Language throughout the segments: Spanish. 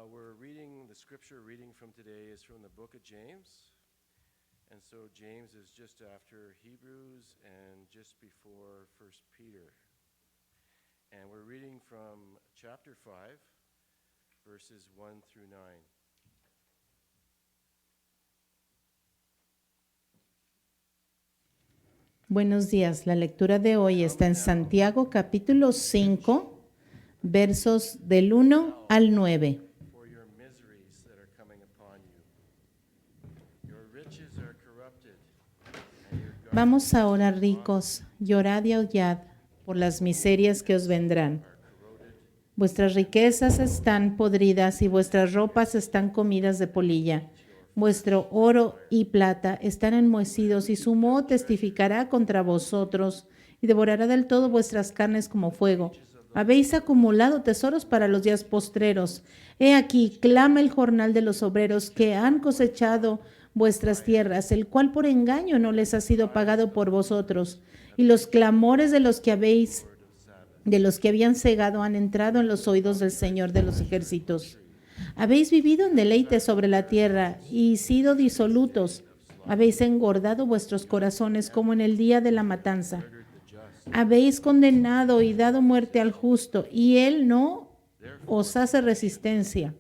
We're reading, the scripture reading from today is from the book of James. And so James is just after Hebrews and just before 1 Peter. And we're reading from chapter 5, verses 1 through 9. Buenos días. La lectura de hoy está en Santiago capítulo 5, versos del 1 al 9. For your miseries that are coming upon you. Your riches are corrupted, and your garments Vamos ahora, ricos, llorad y aullad por las miserias que os vendrán. Vuestras riquezas están podridas y vuestras ropas están comidas de polilla. Vuestro oro y plata están enmohecidos y su moho testificará contra vosotros y devorará del todo vuestras carnes como fuego. Habéis acumulado tesoros para los días postreros. He aquí, clama el jornal de los obreros que han cosechado vuestras tierras, el cual por engaño no les ha sido pagado por vosotros. Y los clamores de los que habían cegado han entrado en los oídos del Señor de los ejércitos. Habéis vivido en deleite sobre la tierra y sido disolutos. Habéis engordado vuestros corazones como en el día de la matanza. Habéis condenado y dado muerte al justo, y él no os hace resistencia.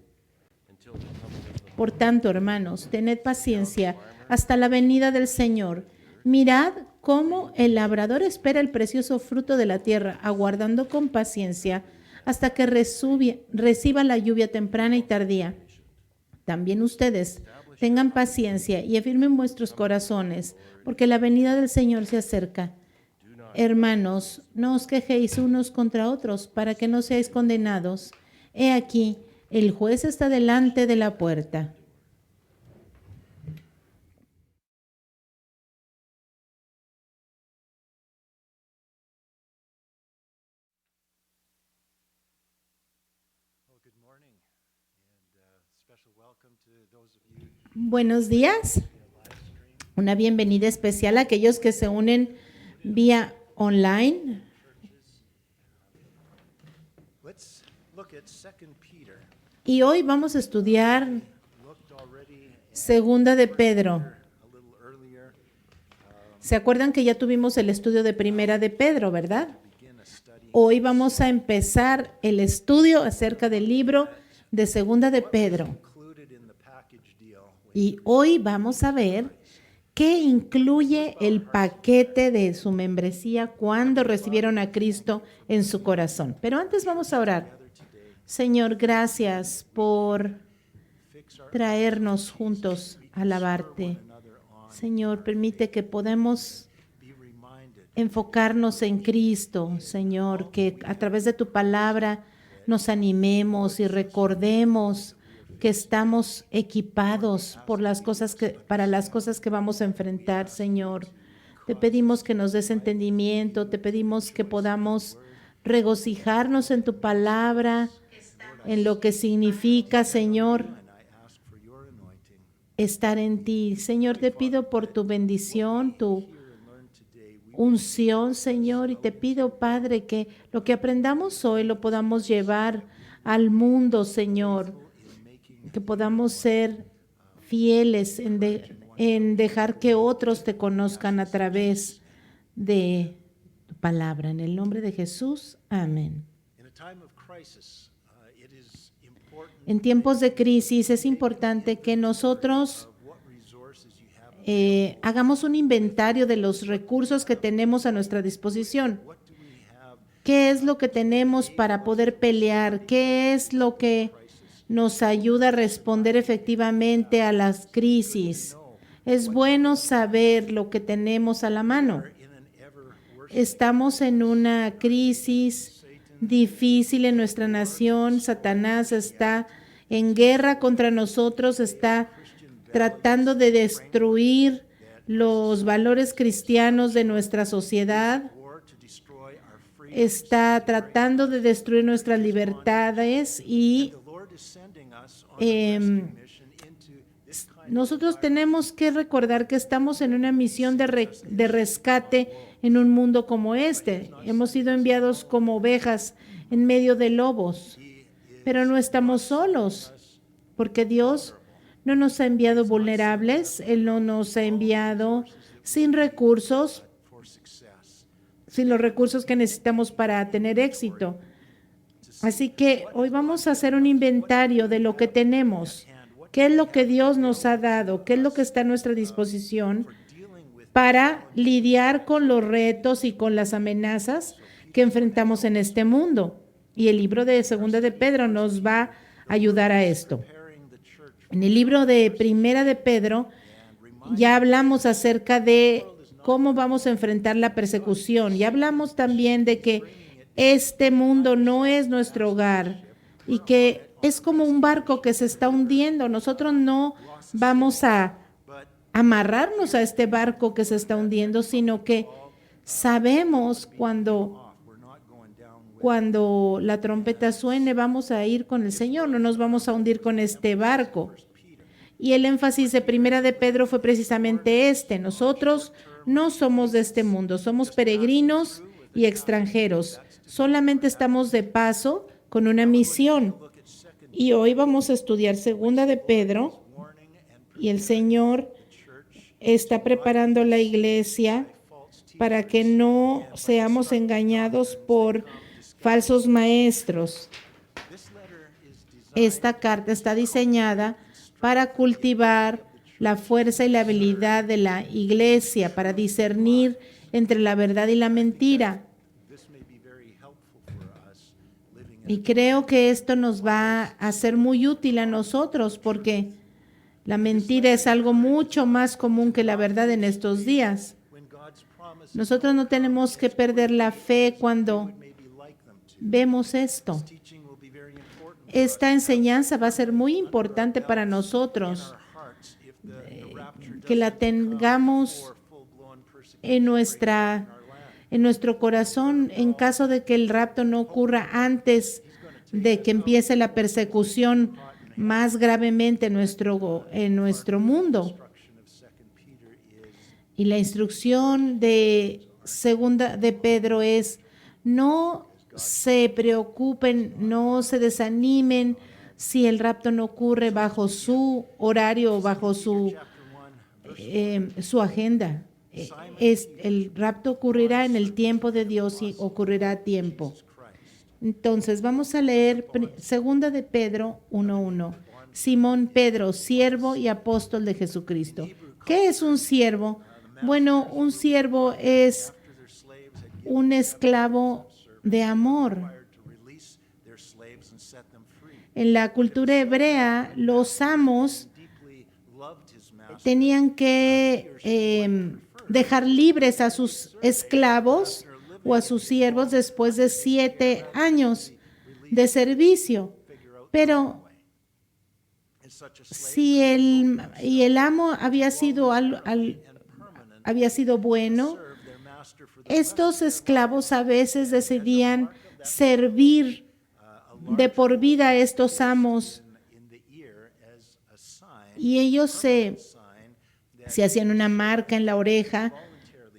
Por tanto, hermanos, tened paciencia hasta la venida del Señor. Mirad cómo el labrador espera el precioso fruto de la tierra, aguardando con paciencia hasta que reciba la lluvia temprana y tardía. También ustedes tengan paciencia y afirmen vuestros corazones, porque la venida del Señor se acerca. Hermanos, no os quejéis unos contra otros, para que no seáis condenados. He aquí, el juez está delante de la puerta. Buenos días. Una bienvenida especial a aquellos que se unen vía online. Y hoy vamos a estudiar Segunda de Pedro. ¿Se acuerdan que ya tuvimos el estudio de Primera de Pedro, verdad? Hoy vamos a empezar el estudio acerca del libro de Segunda de Pedro. Y hoy vamos a ver qué incluye el paquete de su membresía cuando recibieron a Cristo en su corazón. Pero antes vamos a orar. Señor, gracias por traernos juntos a alabarte. Señor, permite que podamos enfocarnos en Cristo, Señor, que a través de tu palabra nos animemos y recordemos que estamos equipados para las cosas que vamos a enfrentar, Señor. Te pedimos que nos des entendimiento, te pedimos que podamos regocijarnos en tu palabra, en lo que significa, Señor, estar en ti. Señor, te pido por tu bendición, tu unción, Señor, y te pido, Padre, que lo que aprendamos hoy lo podamos llevar al mundo, Señor, que podamos ser fieles en dejar que otros te conozcan a través de tu palabra. En el nombre de Jesús, amén. En tiempos de crisis es importante que nosotros hagamos un inventario de los recursos que tenemos a nuestra disposición. ¿Qué es lo que tenemos para poder pelear? ¿Qué es lo que nos ayuda a responder efectivamente a las crisis? Es bueno saber lo que tenemos a la mano. Estamos en una crisis difícil en nuestra nación. Satanás está en guerra contra nosotros, está tratando de destruir los valores cristianos de nuestra sociedad, está tratando de destruir nuestras libertades y nosotros tenemos que recordar que estamos en una misión de rescate en un mundo como este. Hemos sido enviados como ovejas en medio de lobos, pero no estamos solos. porque Dios no nos ha enviado vulnerables, Él no nos ha enviado sin recursos, sin los recursos que necesitamos para tener éxito. Así que hoy vamos a hacer un inventario de lo que tenemos. ¿Qué es lo que Dios nos ha dado? ¿Qué es lo que está a nuestra disposición para lidiar con los retos y con las amenazas que enfrentamos en este mundo? Y el libro de Segunda de Pedro nos va a ayudar a esto. En el libro de Primera de Pedro ya hablamos acerca de cómo vamos a enfrentar la persecución. Ya hablamos también de que este mundo no es nuestro hogar y que es como un barco que se está hundiendo. Nosotros no vamos a amarrarnos a este barco que se está hundiendo, sino que sabemos cuando la trompeta suene, vamos a ir con el Señor, no nos vamos a hundir con este barco. Y el énfasis de Primera de Pedro fue precisamente este: nosotros no somos de este mundo, somos peregrinos y extranjeros. Solamente estamos de paso con una misión. Y hoy vamos a estudiar Segunda de Pedro, y el Señor está preparando la iglesia para que no seamos engañados por falsos maestros. Esta carta está diseñada para cultivar la fuerza y la habilidad de la iglesia para discernir entre la verdad y la mentira. Y creo que esto nos va a ser muy útil a nosotros, porque la mentira es algo mucho más común que la verdad en estos días. Nosotros no tenemos que perder la fe cuando vemos esto. Esta enseñanza va a ser muy importante para nosotros, que la tengamos en nuestro corazón en caso de que el rapto no ocurra antes de que empiece la persecución más gravemente en nuestro mundo. Y la instrucción de Segunda de Pedro es: no se preocupen, no se desanimen si el rapto no ocurre bajo su horario o bajo su agenda. El rapto ocurrirá en el tiempo de Dios y ocurrirá a tiempo. Entonces vamos a leer Segunda de Pedro 1:1. Simón Pedro, siervo y apóstol de Jesucristo. ¿Qué es un siervo? Bueno, un siervo es un esclavo de amor. En la cultura hebrea, los amos tenían que dejar libres a sus esclavos o a sus siervos después de 7 años de servicio. Pero si el amo había sido bueno, estos esclavos a veces decidían servir de por vida a estos amos, y ellos se hacían una marca en la oreja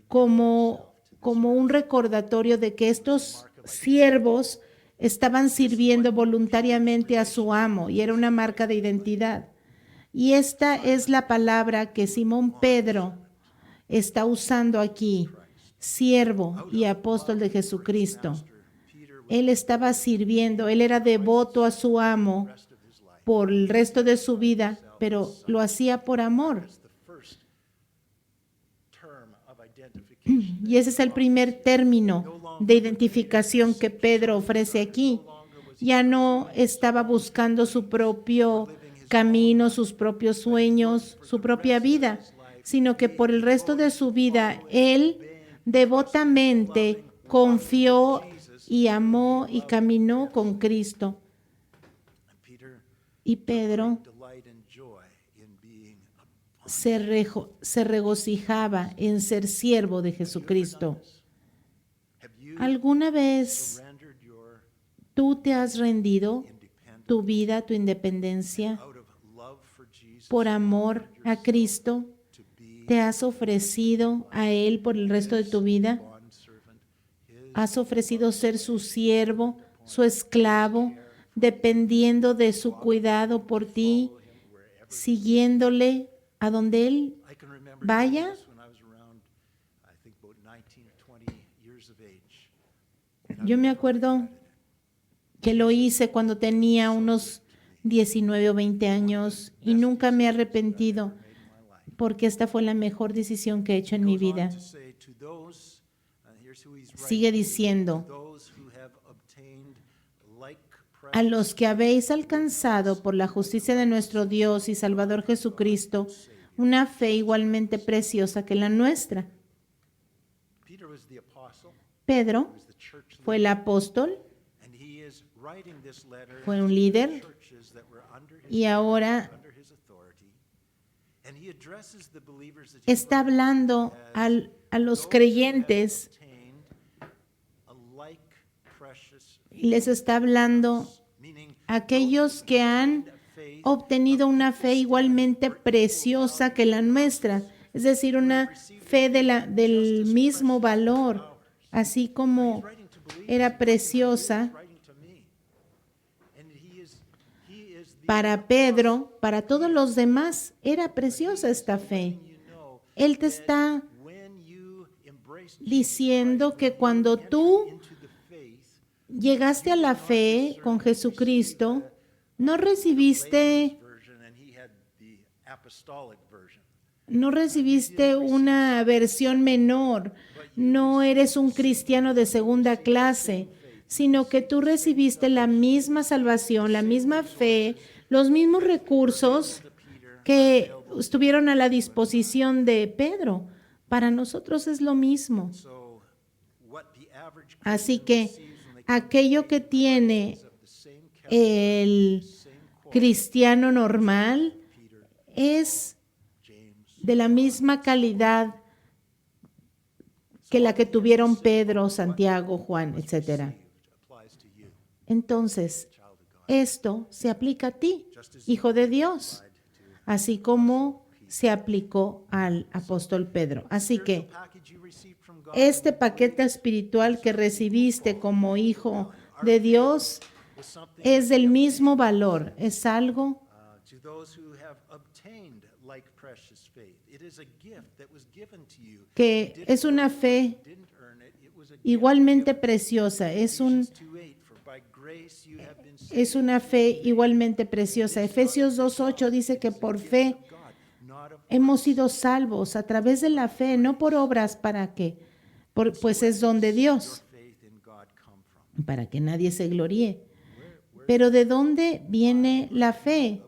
como un recordatorio de que estos siervos estaban sirviendo voluntariamente a su amo, y era una marca de identidad. Y esta es la palabra que Simón Pedro está usando aquí: siervo y apóstol de Jesucristo. Él estaba sirviendo, él era devoto a su amo por el resto de su vida, pero lo hacía por amor. Y ese es el primer término de identificación que Pedro ofrece aquí. Ya no estaba buscando su propio camino, sus propios sueños, su propia vida, sino que por el resto de su vida él devotamente confió y amó y caminó con Cristo. Y Pedro se regocijaba en ser siervo de Jesucristo. ¿Alguna vez tú te has rendido tu vida, tu independencia, por amor a Cristo? ¿Te has ofrecido a Él por el resto de tu vida? ¿Has ofrecido ser su siervo, su esclavo, dependiendo de su cuidado por ti, siguiéndole a donde Él I can remember vaya. doing this when I was around, I think about 19, 20 years of age. Yo me acuerdo que lo hice cuando tenía unos 19 o 20 años y nunca me he arrepentido porque esta fue la mejor decisión que he hecho en mi Goes on vida. to say, "To those," here's who he's Sigue writing, diciendo, "to those who have obtained like a los precious que habéis alcanzado por la justicia de nuestro Dios y Salvador Jesucristo una fe igualmente preciosa que la nuestra. Peter was the apostle, Pedro was the church fue el leader, apóstol, and he is writing this letter fue un to the líder churches that were under his y ahora under his authority, and he addresses the believers that he está wrote hablando as a los those who creyentes have obtained a like precious y les está hablando meaning a aquellos que han obtenido una fe igualmente preciosa que la nuestra, es decir, una fe del mismo valor, así como writing to believers, era preciosa writing to me. And he is the para Pedro, para todos los demás, era preciosa esta fe. you know Él te está when you embrace diciendo que cuando tú into the faith, llegaste a la fe con Jesucristo, no recibiste version, and he had the apostolic version. No recibiste una versión menor, no eres un cristiano de segunda clase, sino que tú recibiste la misma salvación, la misma fe, los mismos recursos que estuvieron a la disposición de Pedro. Para nosotros es lo mismo. So what the average Así Christian que receives when they come aquello que tiene of the same character, el cristiano normal es James, de la misma calidad que la que tuvieron Pedro, Santiago, Juan, etc. applies to you, Entonces, child of God. esto se aplica a ti, hijo de Dios, así como se aplicó al apóstol Pedro. Así que Package you received from God este paquete espiritual que recibiste como hijo de Dios was something es del mismo valor, es algo to those who have obtained like precious faith. It is a gift that was given to you. que es una fe Didn't earn it. It was a gift. igualmente preciosa, es 2:8, for by grace you have been saved es una fe igualmente preciosa. Efesios 2:8 dice que por fe of God, not of hemos sido salvos a través de la fe, no por obras, ¿para qué? Pues es don de Dios, faith in God come from. para que nadie se gloríe. Pero ¿de dónde viene la fe?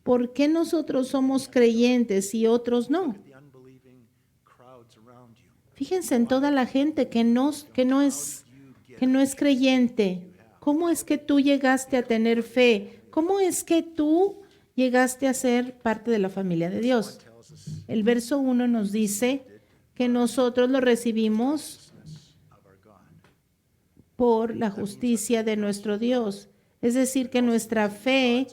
¿Por qué nosotros somos creyentes y otros no? The unbelieving crowds around you. Fíjense en toda la gente que no es creyente. ¿Cómo es que tú llegaste a tener fe? ¿Cómo es que tú llegaste a ser parte de la familia de Dios? Tells us El verso 1 nos dice que nosotros lo recibimos of our God. por la justicia de nuestro Dios. Es decir, que nuestra fe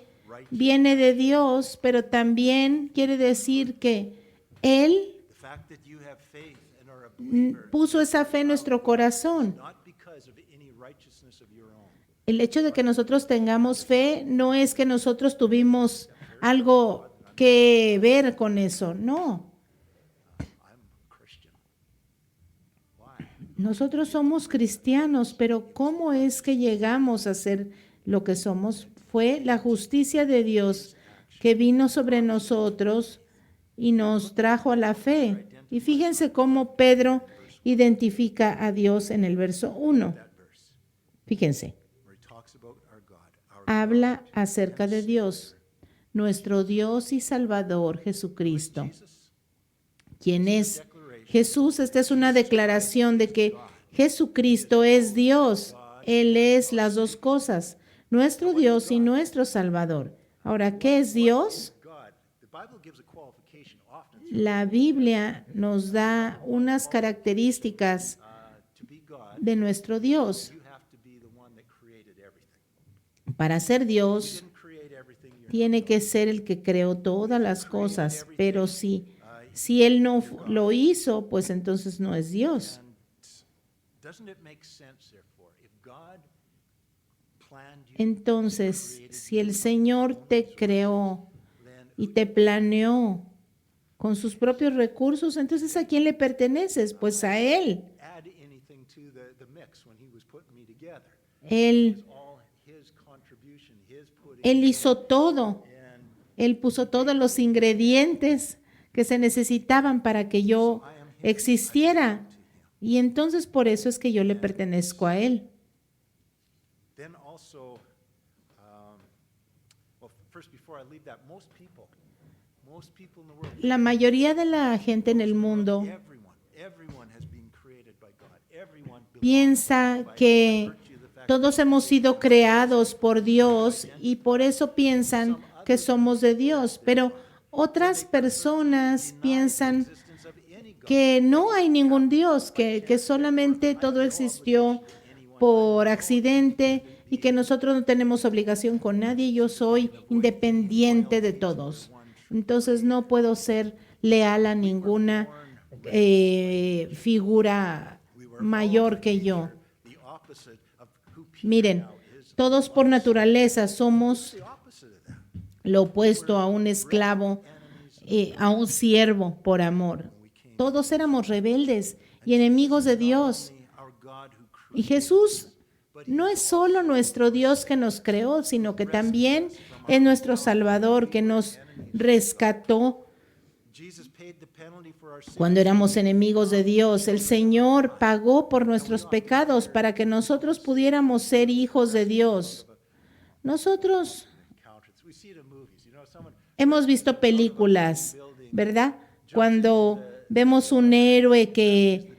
viene de Dios, pero también quiere decir que Él The fact that you have faith and are a believer, puso esa fe en nuestro corazón. not because of any righteousness of your own. El hecho de que nosotros tengamos fe no es que nosotros tuvimos algo que ver con eso, no. I'm a Christian. Why? Nosotros somos cristianos, pero ¿cómo es que llegamos a ser lo que somos? Fue la justicia de Dios que vino sobre nosotros y nos trajo a la fe. Y fíjense cómo Pedro identifica a Dios en el verso 1. That verse Fíjense, where he talks about our God, our habla acerca de Dios, nuestro Dios y Salvador Jesucristo. Jesus. ¿Quién es Jesús? Esta es una declaración de que Jesucristo es Dios. Él es las dos cosas, nuestro Dios y nuestro Salvador. Ahora, ¿qué es Dios? God. The Bible gives a qualification often. La Biblia nos da unas características To be God, de nuestro Dios. you have to be the one that created everything. Para ser Dios, Didn't create everything yourself. tiene que ser el que creó todas las cosas, pero si Él no lo hizo, pues entonces no es Dios. And doesn't it make sense, therefore, if God Entonces, si el Señor te creó y te planeó con sus propios recursos, entonces ¿a quién le perteneces? Pues a Él. add anything to the mix when he was putting me together. Él, All his contribution, his putting. Él hizo todo. And Él puso todos los ingredientes que se necesitaban para que yo existiera. Y entonces por eso es que yo le pertenezco a Él. then also, well, first before I leave that, most people in the world, La mayoría de la gente en el mundo everyone has been created by God. Everyone belongs piensa que todos hemos sido creados por Dios y por eso piensan que somos de Dios, pero otras personas piensan existence of any God. que no hay ningún Dios, que solamente todo existió por accidente y que nosotros no tenemos obligación con nadie. Yo soy independiente de todos. Entonces no puedo ser leal a ninguna figura mayor que yo. The opposite of who Peter Miren, now is. todos por naturaleza somos The opposite of that. lo opuesto a un esclavo, a un siervo por amor. Todos éramos rebeldes y enemigos de Dios. Our God who created. Y Jesús no es solo nuestro Dios que nos creó, sino que también es nuestro Salvador que nos rescató Jesus paid the penalty for our sin. cuando éramos enemigos de Dios. El Señor pagó por nuestros pecados para que nosotros pudiéramos ser hijos de Dios. Nosotros Encounters. We see it in movies. You know, someone hemos visto películas, ¿verdad? Cuando vemos un héroe que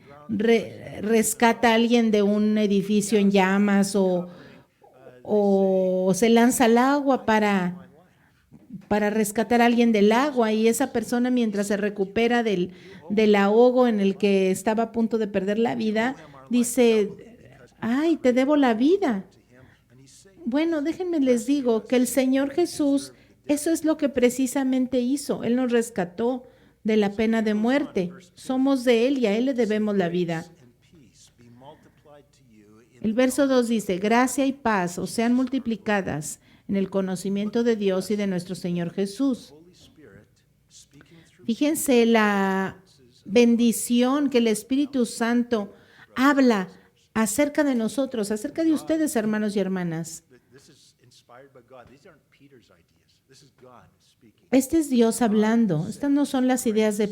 rescata a alguien de un edificio en llamas o se lanza al agua para rescatar a alguien del agua y esa persona mientras se recupera del ahogo en el que estaba a punto de perder la vida, dice, ay, te debo la vida. Bueno, déjenme les digo que el Señor Jesús, eso es lo que precisamente hizo. Él nos rescató de la pena de muerte. Somos de Él y a Él le debemos la vida. and peace be multiplied to you in El verso 2 dice, gracia y paz os sean multiplicadas en el conocimiento de Dios y de nuestro Señor Jesús. Holy Spirit speaking through. Fíjense la bendición que el Espíritu Santo habla acerca de nosotros, acerca de ustedes, hermanos y hermanas. This is inspired by God. These aren't Peter's ideas. This is God speaking. Este es Dios hablando. Estas no son las ideas de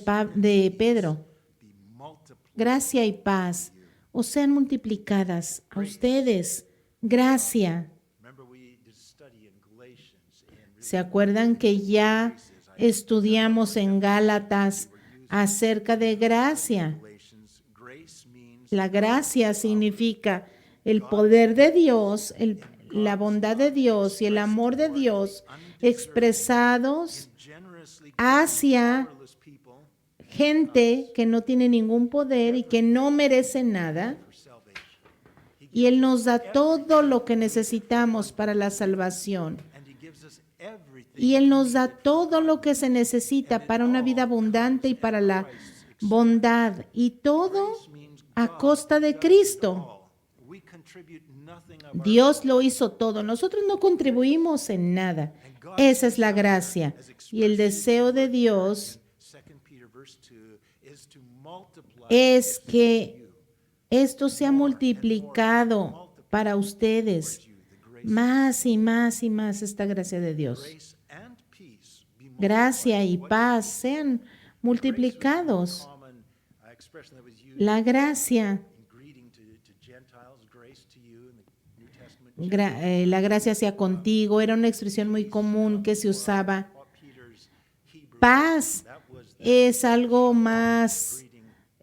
Pedro. Be multiplied. Gracia y paz os sean multiplicadas a ustedes. Gracia. Remember, we did a study in Galatians and ¿Se acuerdan que ya estudiamos en Gálatas acerca de gracia? Galatians, grace means La gracia significa el poder de Dios, la bondad de Dios y el amor de Dios expresados generously hacia powerless people gente que no tiene ningún poder y que no merece nada. for salvation. Y Él nos da todo lo que necesitamos para la salvación. And he gives us everything. Y Él nos da todo lo que se necesita para una vida abundante y para la bondad. Y todo a costa de Cristo. We contribute nothing of our Dios lo hizo todo. Nosotros no contribuimos en nada. Esa es la gracia. Y el deseo de Dios 2 Peter verse 2 is to multiply es que esto sea multiplicado para ustedes. Más y más y más esta gracia de Dios. grace and peace be Gracia y paz sean multiplicados. common expression that was used La gracia, in greeting to Gentiles, grace to you in the New Testament. la gracia sea contigo, era una expresión muy común que se usaba. Peter's Hebrew, Paz that was the es algo más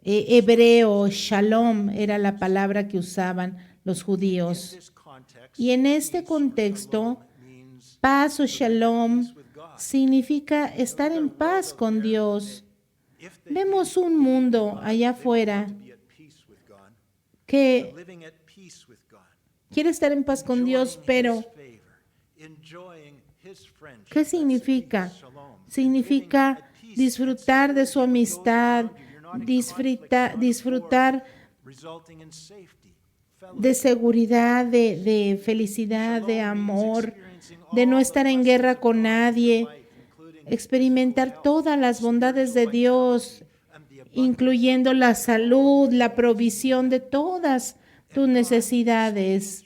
hebreo, shalom era la palabra que usaban los judíos. this context Y en este contexto, means paz o shalom with God. significa estar en paz con Dios. If they Vemos un mundo allá afuera be at peace with God, que living at peace with God, quiere estar en paz con Dios, pero His favor, enjoying His friendship, ¿qué significa? shalom, Significa disfrutar de su amistad, disfrutar resulting in safety, de seguridad, de felicidad, de amor, de no estar en guerra con nadie, experimentar todas las bondades de Dios, incluyendo la salud, la provisión de todas tus necesidades.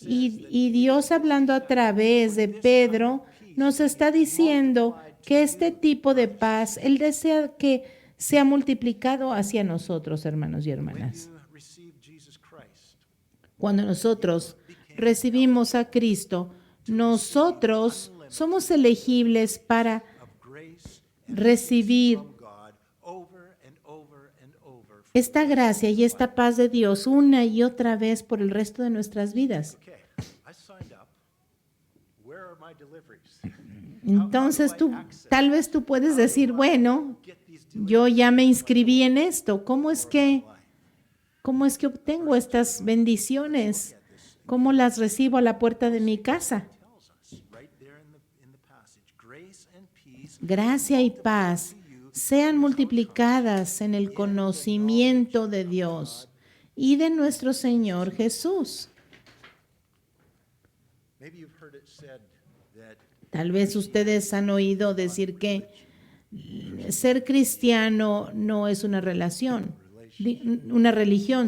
Y Dios, hablando a través de Pedro, nos está diciendo que este tipo de paz, Él desea que sea multiplicado hacia nosotros, hermanos y hermanas. Cuando nosotros recibimos a Cristo, nosotros somos elegibles para recibir esta gracia y esta paz de Dios una y otra vez por el resto de nuestras vidas. Entonces tal vez tú puedes decir, bueno, yo ya me inscribí en esto. ¿Cómo es que obtengo estas bendiciones? ¿Cómo las recibo a la puerta de mi casa? Gracia y paz sean multiplicadas en el conocimiento de Dios y de nuestro Señor Jesús. Tal vez ustedes han oído decir que ser cristiano no es una religión,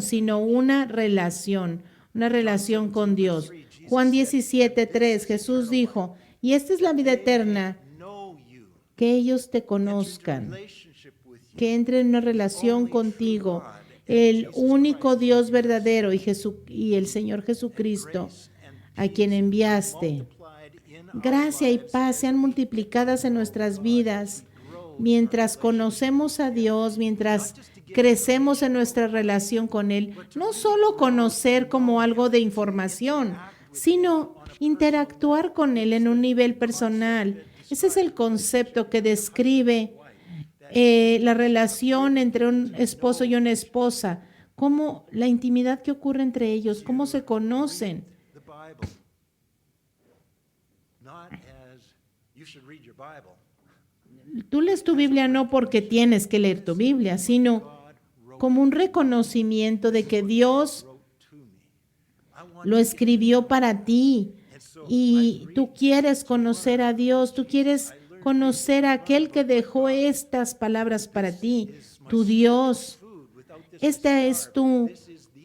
sino una relación con Dios. Juan 17:3, Jesús dijo, y esta es la vida eterna, que ellos te conozcan, que entren en una relación contigo, el único Dios verdadero y el Señor Jesucristo, a quien enviaste. Gracia y paz sean multiplicadas en nuestras vidas mientras conocemos a Dios, mientras crecemos en nuestra relación con Él. No solo conocer como algo de información, sino interactuar con Él en un nivel personal. Ese es el concepto que describe la relación entre un esposo y una esposa, cómo la intimidad que ocurre entre ellos, cómo se conocen. Tú lees tu Biblia no porque tienes que leer tu Biblia, sino como un reconocimiento de que Dios lo escribió para ti y tú quieres conocer a Dios, tú quieres conocer a aquel que dejó estas palabras para ti, tu Dios. Esta es tu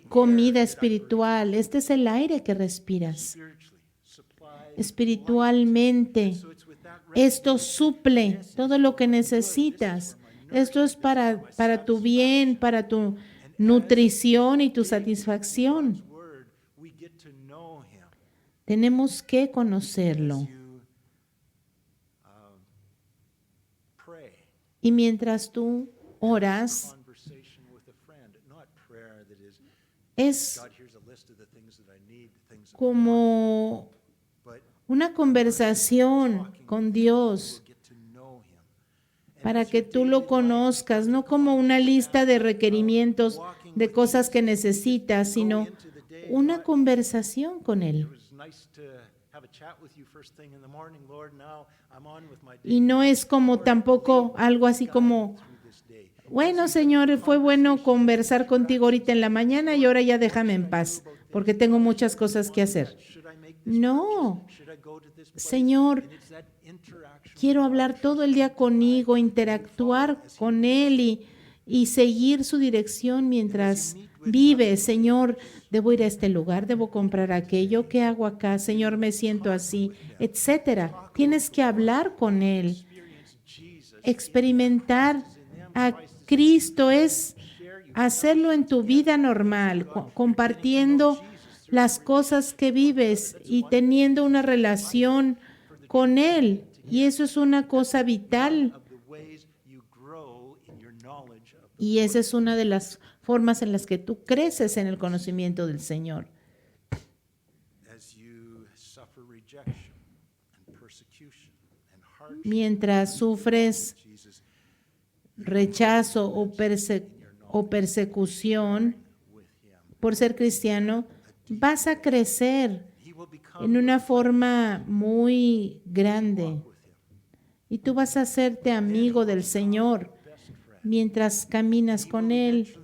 comida espiritual, este es el aire que respiras. Espiritualmente, esto suple todo lo que necesitas. Esto es para tu bien, para tu nutrición y tu satisfacción. Tenemos que conocerlo. Y mientras tú oras, es como una conversación con Dios para que tú lo conozcas, no como una lista de requerimientos de cosas que necesitas, sino una conversación con Él. Y no es como tampoco algo así como, bueno, Señor, fue bueno conversar contigo ahorita en la mañana y ahora ya déjame en paz, porque tengo muchas cosas que hacer. No, Señor, quiero hablar todo el día conmigo, interactuar con Él y seguir su dirección mientras vive. Señor, debo ir a este lugar, debo comprar aquello, ¿qué hago acá? Señor, me siento así, etcétera. Tienes que hablar con Él. Experimentar a Cristo es hacerlo en tu vida normal, compartiendo las cosas que vives y teniendo una relación con Él. Y eso es una cosa vital. Y esa es una de las formas en las que tú creces en el conocimiento del Señor. Mientras sufres rechazo o persecución por ser cristiano, vas a crecer en una forma muy grande y tú vas a hacerte amigo del Señor mientras caminas con Él.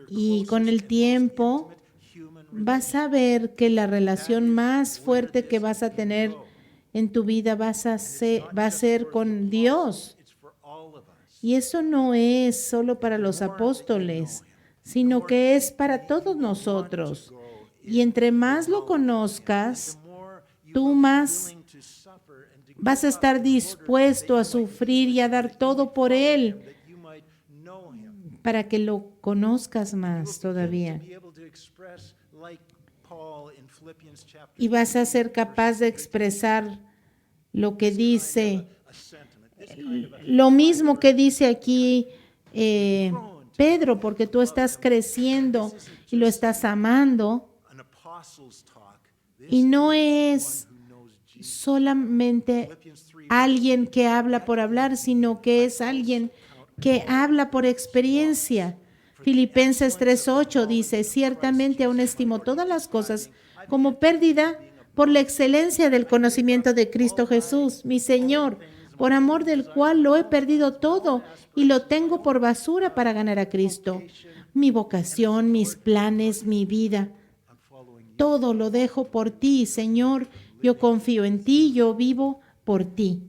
Y con el tiempo vas a ver que la relación más fuerte que vas a tener en tu vida va a ser con Dios. Y eso no es solo para los apóstoles, sino que es para todos nosotros. Y entre más lo conozcas, tú más vas a estar dispuesto a sufrir y a dar todo por Él para que lo conozcas más todavía. Y vas a ser capaz de expresar lo que dice, lo mismo que dice aquí Pedro, porque tú estás creciendo y lo estás amando. Y no es solamente alguien que habla por hablar, sino que es alguien que habla por experiencia. Filipenses 3:8 dice, ciertamente aún estimo todas las cosas como pérdida por la excelencia del conocimiento de Cristo Jesús, mi Señor, por amor del cual lo he perdido todo y lo tengo por basura para ganar a Cristo. Mi vocación, mis planes, mi vida, todo lo dejo por ti, Señor. Yo confío en ti, yo vivo por ti.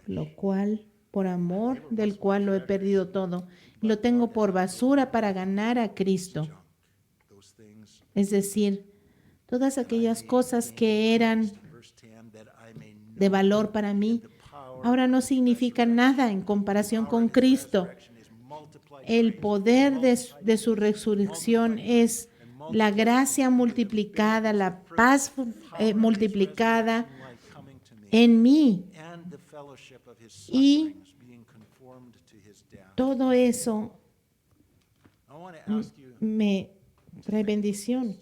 Lo cual, por amor del cual lo he perdido todo, y lo tengo por basura para ganar a Cristo. Es decir, todas aquellas cosas que eran de valor para mí, ahora no significan nada en comparación con Cristo. El poder de su resurrección es la gracia multiplicada, la paz multiplicada en mí. Y todo eso me trae bendición.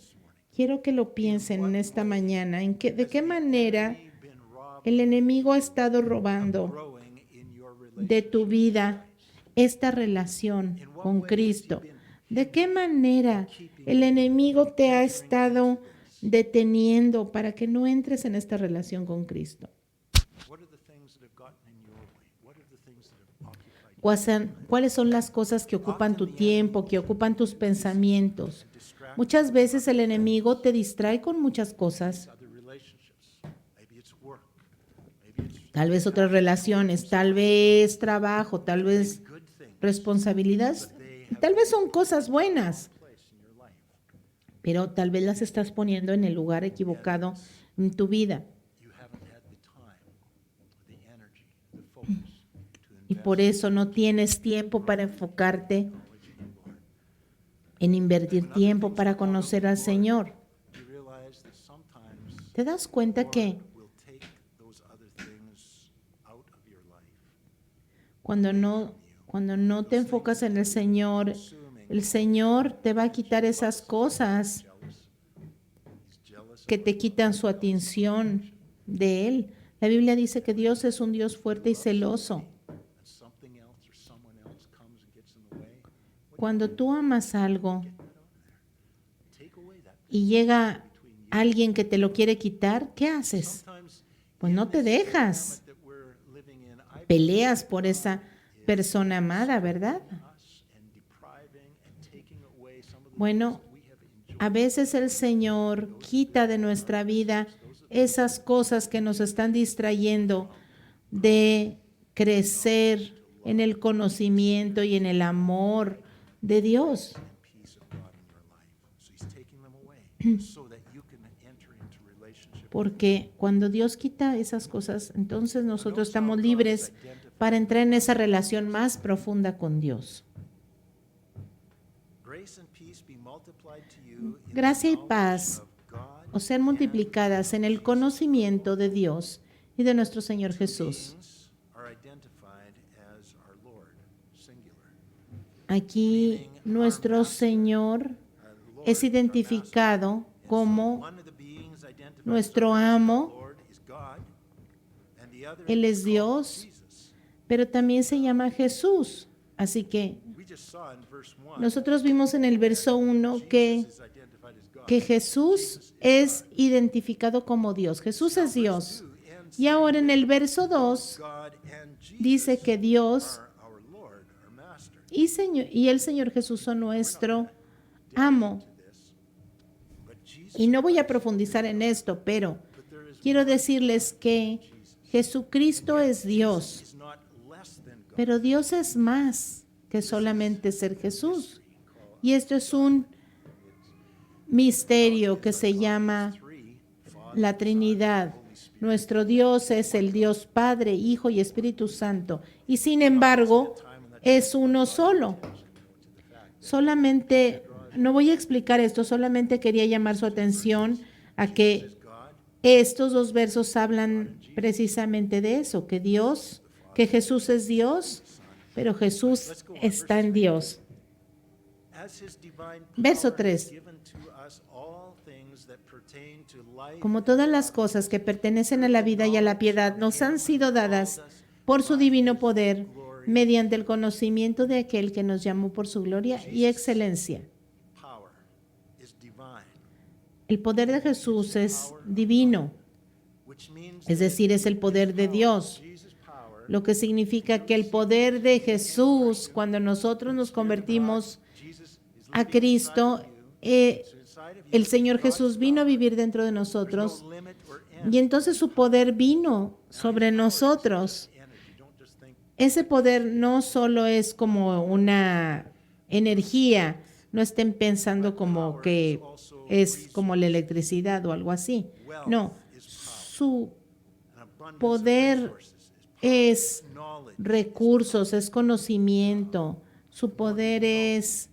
Quiero que lo piensen en esta mañana, de qué manera el enemigo ha estado robando de tu vida esta relación con Cristo. ¿De qué manera el enemigo te ha estado deteniendo para que no entres en esta relación con Cristo? ¿Cuáles son las cosas que ocupan tu tiempo, que ocupan tus pensamientos? Muchas veces el enemigo te distrae con muchas cosas. Tal vez otras relaciones, tal vez trabajo, tal vez responsabilidades, tal vez son cosas buenas, pero tal vez las estás poniendo en el lugar equivocado en tu vida. Y por eso no tienes tiempo para enfocarte en invertir tiempo para conocer al Señor. ¿Te das cuenta que cuando no te enfocas en el Señor te va a quitar esas cosas que te quitan su atención de Él? La Biblia dice que Dios es un Dios fuerte y celoso. Cuando tú amas algo y llega alguien que te lo quiere quitar, ¿qué haces? Pues no te dejas. Peleas por esa persona amada, ¿verdad? Bueno, a veces el Señor quita de nuestra vida esas cosas que nos están distrayendo de crecer en el conocimiento y en el amor de Dios. Porque cuando Dios quita esas cosas, entonces nosotros estamos libres para entrar en esa relación más profunda con Dios. Gracia y paz os sean multiplicadas en el conocimiento de Dios y de nuestro Señor Jesús. Aquí nuestro Señor es identificado como nuestro amo. Él es Dios, pero también se llama Jesús. Así que nosotros vimos en el verso 1 que Jesús es identificado como Dios. Jesús es Dios. Y ahora en el verso 2 God and Jesus dice que Dios are our Lord, our Master. y el Señor Jesús son nuestro amo. This, but Jesus, Y no voy a profundizar en esto, pero but there is quiero decirles que Jesucristo es Dios, is not less than God. pero Dios es más que solamente ser Jesús. Y esto es un misterio que se llama Three, Father, la Trinidad. Nuestro Dios es el Dios Padre, Hijo y Espíritu Santo. Y sin embargo, es uno solo. Solamente, no voy a explicar esto, solamente quería llamar su atención a que God, estos dos versos hablan precisamente de eso, que Dios, que Jesús es Dios, pero Jesús está en Dios. as his divine Verso power 3. has given to us all things that pertain to life, Como todas las cosas que pertenecen a la vida y a la piedad nos han sido dadas por su divino poder, mediante el conocimiento de aquel que nos llamó por su gloria y excelencia. power is divine, El poder de Jesús es divino, which means es decir, es el poder de Dios, Jesus' power, lo que significa que el poder de Jesús, cuando nosotros nos convertimos Jesus is a Cristo, inside of you. el Señor Jesús vino a vivir dentro de nosotros No limit or end y entonces su poder vino sobre nosotros. energy. Don't just think Ese poder no solo es como una energía, no estén pensando como que es como la electricidad o algo así. No, su an abundance poder of resources es knowledge. recursos, es conocimiento, su poder es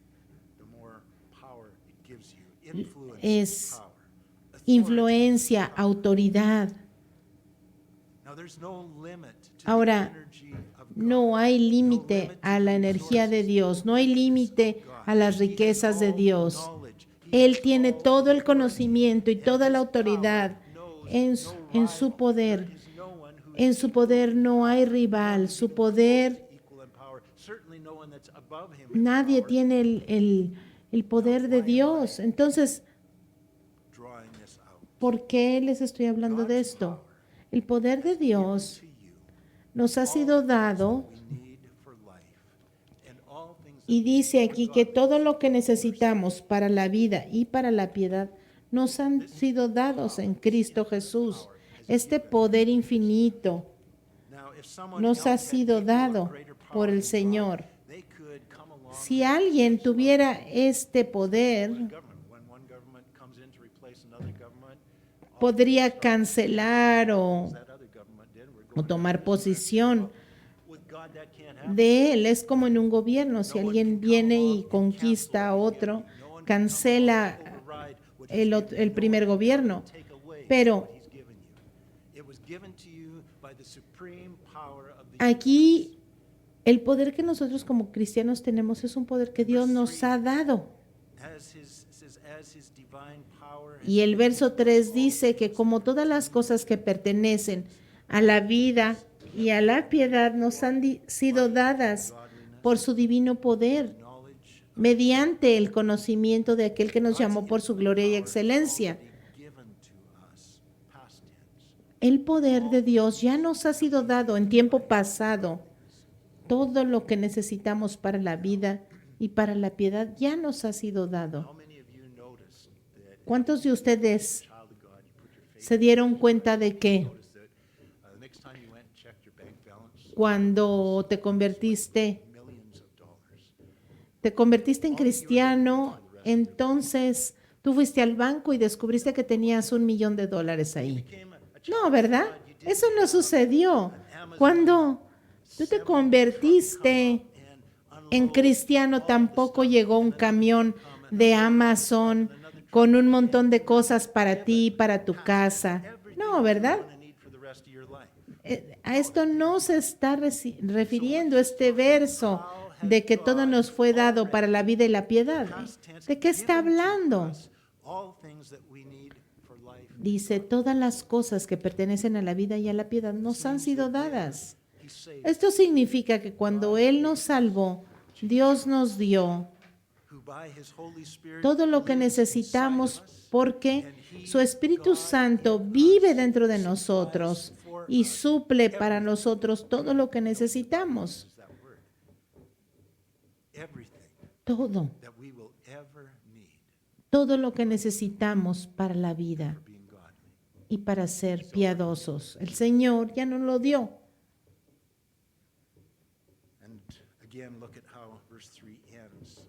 The more power it gives you, influence, es power, authority. influencia, autoridad. Now there's no limit to Ahora, the energy of God. no hay límite a la energía de Dios, no hay límite a las riquezas de Dios. Él tiene todo el conocimiento y toda la autoridad en su poder. En su poder no hay rival, su poder, nadie tiene el poder de Dios. Entonces, ¿por qué les estoy hablando de esto? El poder de Dios nos ha sido dado y dice aquí que todo lo que necesitamos para la vida y para la piedad nos han sido dados en Cristo Jesús. Este poder infinito nos ha sido dado por el Señor. Si alguien tuviera este poder, podría cancelar o tomar posición de él. Es como en un gobierno, si alguien viene y conquista a otro, cancela el primer gobierno. Pero aquí el poder que nosotros como cristianos tenemos es un poder que Dios nos ha dado. Y el verso 3 dice que como todas las cosas que pertenecen a la vida y a la piedad nos han sido dadas por su divino poder, mediante el conocimiento de aquel que nos llamó por su gloria y excelencia. El poder de Dios ya nos ha sido dado en tiempo pasado. Todo lo que necesitamos para la vida y para la piedad ya nos ha sido dado. ¿Cuántos de ustedes se dieron cuenta de que cuando te convertiste en cristiano, entonces tú fuiste al banco y descubriste que tenías $1,000,000 ahí? No, ¿verdad? Eso no sucedió. Cuando tú te convertiste en cristiano, tampoco llegó un camión de Amazon con un montón de cosas para ti, para tu casa. No, ¿verdad? A esto no se está refiriendo este verso de que todo nos fue dado para la vida y la piedad. ¿De qué está hablando? Dice, todas las cosas que pertenecen a la vida y a la piedad nos han sido dadas. Esto significa que cuando Él nos salvó, Dios nos dio todo lo que necesitamos porque su Espíritu Santo vive dentro de nosotros y suple para nosotros todo lo que necesitamos. Use that word. Everything Todo, that we will ever need todo lo que necesitamos para la vida for being godly. y para ser piadosos. El Señor ya nos lo dio. And again, look at how verse 3 ends.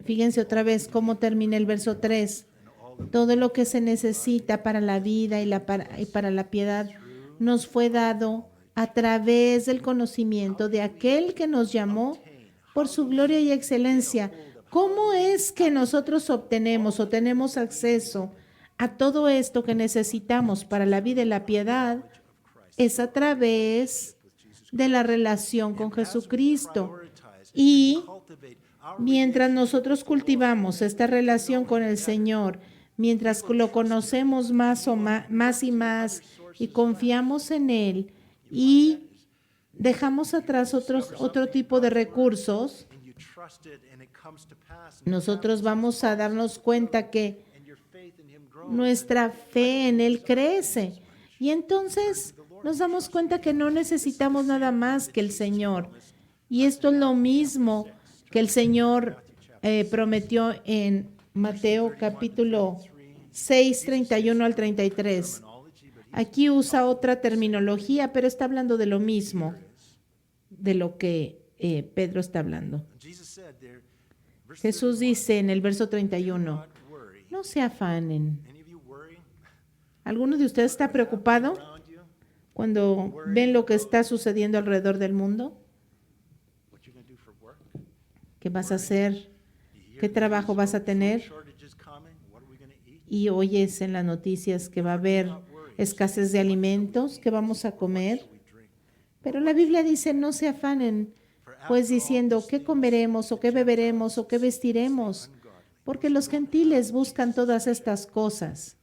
Fíjense otra vez cómo termina el verso 3. And all the Todo lo que se necesita para la vida y para la piedad nos fue dado a través del conocimiento de aquel que nos llamó por su gloria y excelencia. ¿Cómo es que nosotros obtenemos o tenemos acceso a todo esto que necesitamos para la vida y la piedad? Es a través de la relación con Jesucristo. Y mientras nosotros cultivamos esta relación con el Señor, mientras lo conocemos más y más y confiamos en Él y dejamos atrás otro tipo de recursos, and you trust it and it comes to pass. And nosotros vamos a darnos cuenta que your faith in him grows. nuestra fe en Él crece. Y entonces nos damos cuenta que no necesitamos nada más que el Señor. Y esto es lo mismo que el Señor prometió en Mateo capítulo 6, 31 al 33. Aquí usa otra terminología, pero está hablando de lo mismo, de lo que Pedro está hablando. Jesus said there, verse Jesús dice en el verso 31, not worry. no se afanen. Any of you worry ¿Alguno de ustedes está preocupado around you? cuando ven lo que está sucediendo alrededor del mundo? What you gonna do for work? ¿Qué vas a hacer? ¿Qué trabajo vas a tener? Shortages coming. What are we gonna eat? Y oyes en las noticias que va a haber escasez de alimentos, que vamos a comer. We drink. Pero la Biblia dice, no se afanen, pues diciendo, ¿qué comeremos o qué beberemos o qué vestiremos? Porque los gentiles buscan todas estas cosas.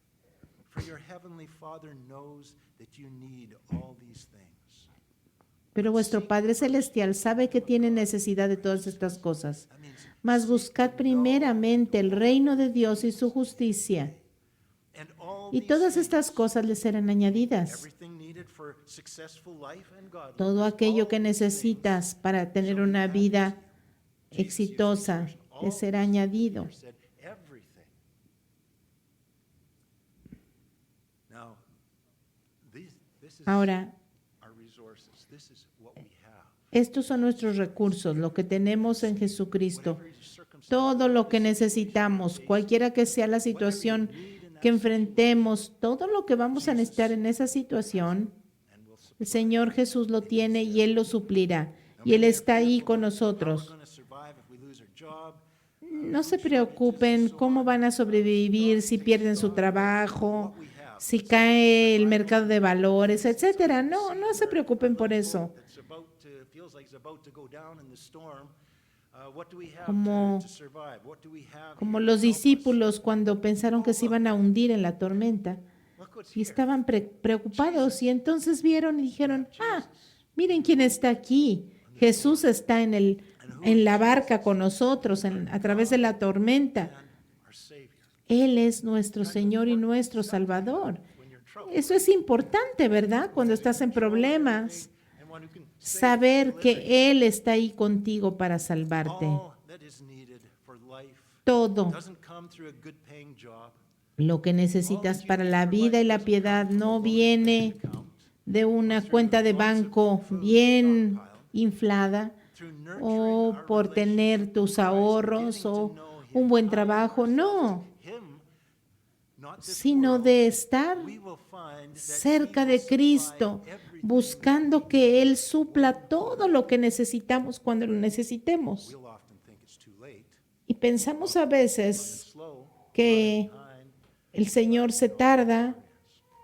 For your heavenly Father knows that you need all these things. Pero vuestro Padre Celestial sabe que tiene necesidad de todas estas cosas. Mas buscad primeramente el reino de Dios y su justicia, And all y todas estas cosas les serán añadidas. everything needed for successful life and godliness. Todo aquello que necesitas para tener una vida exitosa te será añadido. Said everything. Now, this is Ahora, our resources. This is what we have. estos son nuestros recursos, lo que tenemos en Jesucristo. Todo lo que necesitamos, cualquiera que sea la situación que enfrentemos, todo lo que vamos a necesitar en esa situación, el Señor Jesús lo tiene y Él lo suplirá. Y Él está ahí con nosotros. We're going to survive if we lose our job. No se preocupen cómo van a sobrevivir si pierden su trabajo, si cae el mercado de valores, etcétera. No, no se preocupen por eso. That's about to, feels like it's about to go down in the storm. What do we have Como- to survive? What do we have Como here los to help us? discípulos cuando pensaron que se iban a hundir en la tormenta Look what's y here. estaban preocupados y entonces vieron y dijeron, miren quién está aquí. Jesús está en la barca con nosotros a través de la tormenta. Our Savior. Él es nuestro Señor y nuestro Salvador. When you're in trouble. Eso es importante, ¿verdad? Cuando estás en problemas, And one who can saber que Él está ahí contigo para salvarte. all that is needed for life Todo doesn't come through a good paying job. lo que necesitas para la vida y la piedad no viene de una cuenta de banco bien inflada Through nurturing o our por tener relationship tus with Christ, ahorros getting to o know Him, un buen how trabajo. we No, Him, not this sino world. de estar We will find that cerca He de will supply Cristo, everything buscando que Él supla todo lo que necesitamos cuando lo necesitemos. We'll often think it's too late. Y pensamos a veces Slow que time. el Señor se tarda,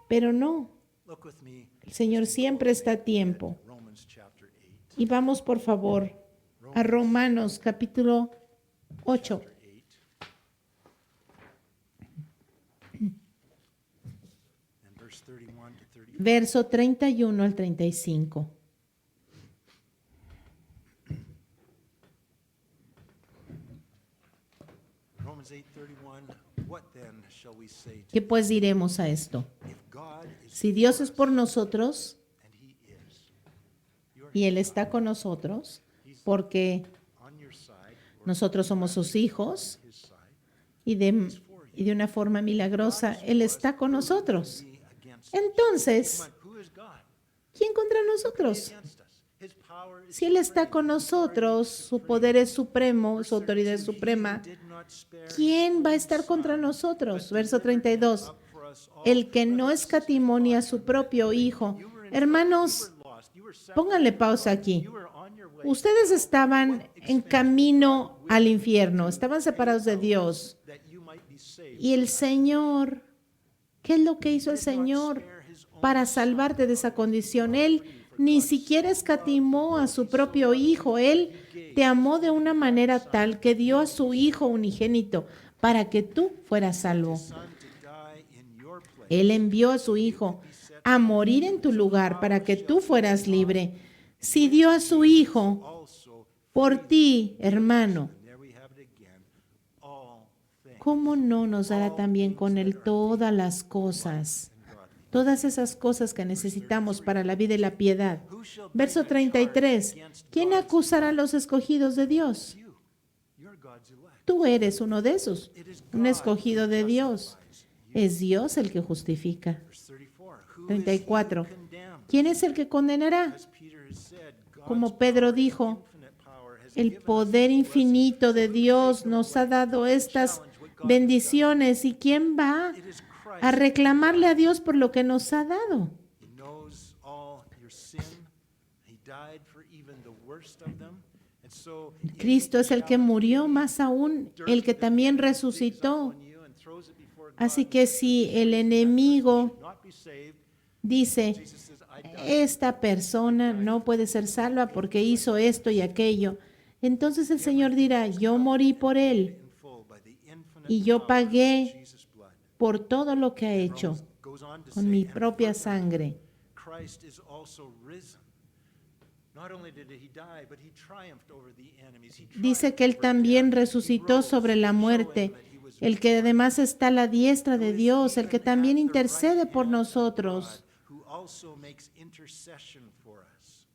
pero no, Look with me, el Señor siempre está a tiempo. Romans chapter 8. Y vamos por favor a Romanos capítulo 8. 8. And verse 31 to 35. Verso 31 al 35. Romans 8:31. What then shall we say to ¿Qué pues diremos a esto? if God is Si Dios es por nosotros, and y Él está con nosotros porque on your side, or nosotros somos sus hijos his side. y de una forma milagrosa Él está con nosotros. Be against us. Entonces, Come on, who is God? ¿quién contra Be nosotros? against us. His power is Si Él está supreme. con His authority nosotros, is su supreme. poder es supremo, Verse su autoridad es 32, suprema, He did not spare his ¿quién va a own estar contra son, nosotros? but Verso delivered him 32. up for us all. El que no Brothers and sisters, escatimó ni a pause su on that. propio hijo. You were in Hermanos, trouble. You were lost. You were separated pónganle from pausa God. aquí. You were on your way to Ustedes hell. estaban What en expense camino was God al willing infierno, to estaban pay separados de out Dios. that you might be saved Y el from that? Señor, ¿qué es lo que hizo el Did not Señor spare his own para son, salvarte de esa out of his condición? love Él for you, for ni God siquiera so loved the escatimó a world, su he so propio loved you hijo. that Él he gave te his amó de only una begotten manera Son, tal que that dio you a su might be hijo saved. unigénito para que tú fueras salvo. His son to die in your place. Él envió a su hijo a morir en tu lugar para que tú fueras libre. Si dio a su hijo Also por ti, hermano, And there we have it again. All things ¿cómo no nos dará también con Él todas las cosas? and godly. Todas esas cosas que necesitamos para la vida y la piedad. Who shall bring Verso a charge 33. against ¿Quién God's acusará a los escogidos de Dios? You. You're God's elect. Tú eres uno de esos, It is un God escogido who de Dios. justifies you. Es Dios el que justifica. Verse 34. Who is he 34. who condemns? ¿Quién es el que condenará? As Peter has said, God's Como Pedro power, dijo, infinite power, has el given us poder these infinito de blessings. So who Dios take them nos away? ha dado estas Challenge what God has bendiciones. ¿Y quién va done. It is a Christ. reclamarle a Dios por lo que nos ha dado? He knows all your sin. He died for even the worst of them. And so any Cristo es el que challenge, murió, any más aún dirt el que that también the enemy digs up resucitó. on you and throws it before God Así and que says, si "For this el reason, that person enemigo should not be saved," dice, Jesus says, "I died esta persona no puede ser salva porque hizo esto y aquello, entonces el Señor dirá, yo morí por él in full by the infinite y yo power of pagué Jesus' blood." por todo lo que ha hecho Romans goes on to con say, mi "And propia further, sangre. Christ is also risen. Not only did he die, but he triumphed over the enemies. He Dice que Él triumphed over también death. He resucitó rose, sobre la showing muerte, that he was el que victorious. además está a la diestra de Who is Dios, el que even también at the intercede right por hand of nosotros. God, who also makes intercession for us.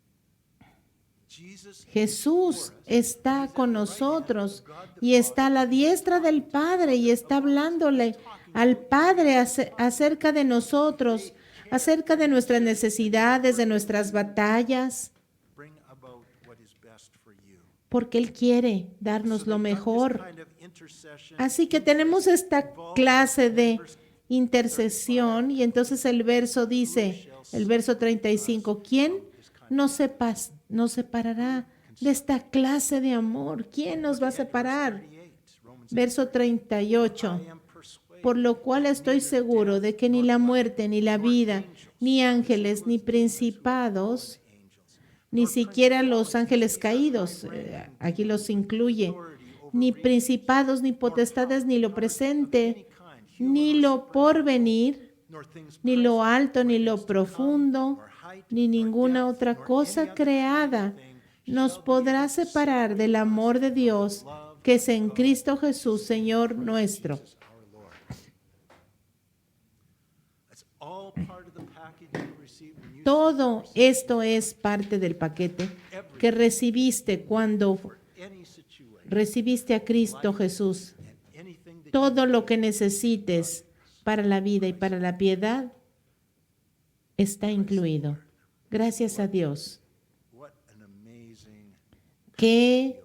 Jesus is Jesús for us. está con nosotros y está a la diestra del Padre y está hablándole al Padre acerca de nosotros, acerca de nuestras necesidades, de nuestras batallas, Bring about what is best for you. porque Él quiere darnos So lo they've got this mejor. kind of intercession, Así que tenemos esta clase de intercesión y entonces el verso dice, el verso 35, ¿quién nos separará de esta clase de amor? ¿Quién nos va a separar? Verso 38, por lo cual estoy seguro de que ni la muerte, ni la vida, ni ángeles, ni principados, ni siquiera los ángeles caídos, aquí los incluye, ni principados, ni potestades, ni lo presente, ni lo porvenir, ni lo alto, ni lo profundo, ni ninguna otra cosa creada nos podrá separar del amor de Dios que es en Cristo Jesús, Señor nuestro. Todo esto es parte del paquete que recibiste cuando recibiste a Cristo Jesús. Todo lo que necesites para la vida y para la piedad está incluido. Gracias a Dios. Qué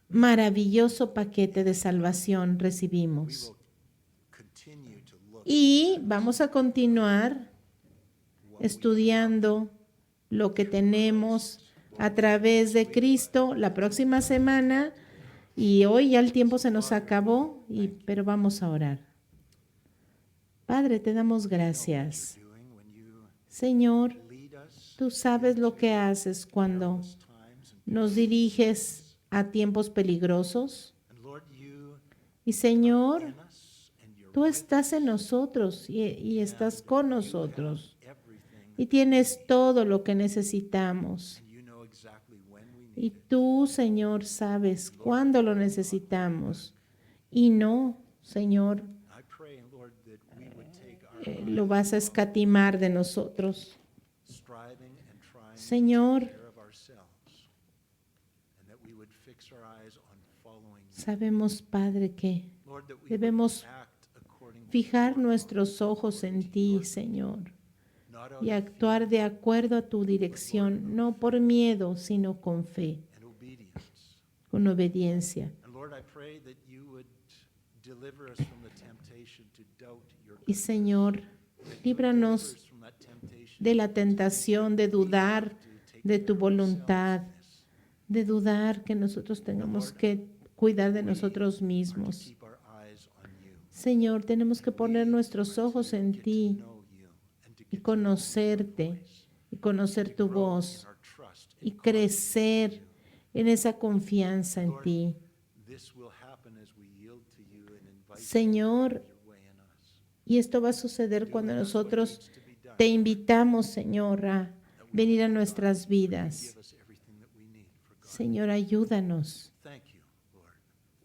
maravilloso paquete de salvación recibimos. Y vamos a continuar estudiando lo que tenemos a través de Cristo la próxima semana. Y hoy ya el tiempo se nos acabó, pero vamos a orar. Padre, te damos gracias. Señor, tú sabes lo que haces cuando nos diriges a tiempos peligrosos. Y Señor, tú estás en nosotros y estás con nosotros. Y tienes todo lo que necesitamos. Y tú, Señor, sabes cuándo lo necesitamos. Y no, Señor, lo vas a escatimar de nosotros. Señor, fix our eyes on following you. Sabemos, Padre, que Lord, that we debemos would act according to fijar your nuestros ojos en ti, Señor, not out y of actuar fear de acuerdo a tu dirección, no por miedo, sino con fe, and obedience. con obediencia. And Lord, I pray that you would deliver us from the temptation to doubt your Y goodness. Señor, That you would líbranos deliver us from that temptation de la tentación de dudar to take de tu care of voluntad, ourselves de dudar que nosotros tengamos que cuidar de nosotros and mismos. to keep our eyes on you. Señor, tenemos que poner nuestros ojos en Get to ti know you and to y get to know your conocerte voice, y conocer tu to grow in voz our trust y and confidence in crecer you. en esa confianza en Lord, ti. This will happen as we yield to you and invite Señor, you to have your way in us. y esto va a suceder Do cuando in us what nosotros needs to be done, te invitamos, Señor, a venir a nuestras vidas. give us everything that we need for God. Señor, ayúdanos. Thank you, Lord.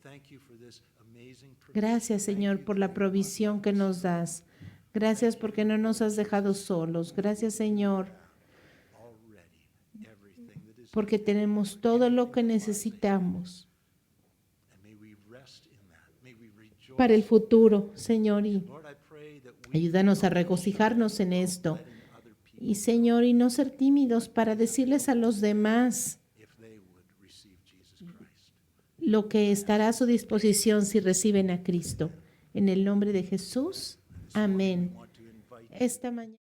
Thank you for this amazing provision. Gracias, Thank Señor, you por that la you are provisión with que us. nos das. Gracias porque no nos has dejado solos. Gracias, Señor, Already everything that is porque tenemos todo lo que necesitamos and may we rest in that. May we rejoice. para el futuro, Señor, y Lord, I pray that we ayúdanos a regocijarnos en esto. letting other people Y, Señor, y no ser tímidos para decirles a los demás if they would receive Jesus Christ. lo que estará a su disposición si reciben a Cristo. En el nombre de Jesús, amén. Want to invite Esta mañana.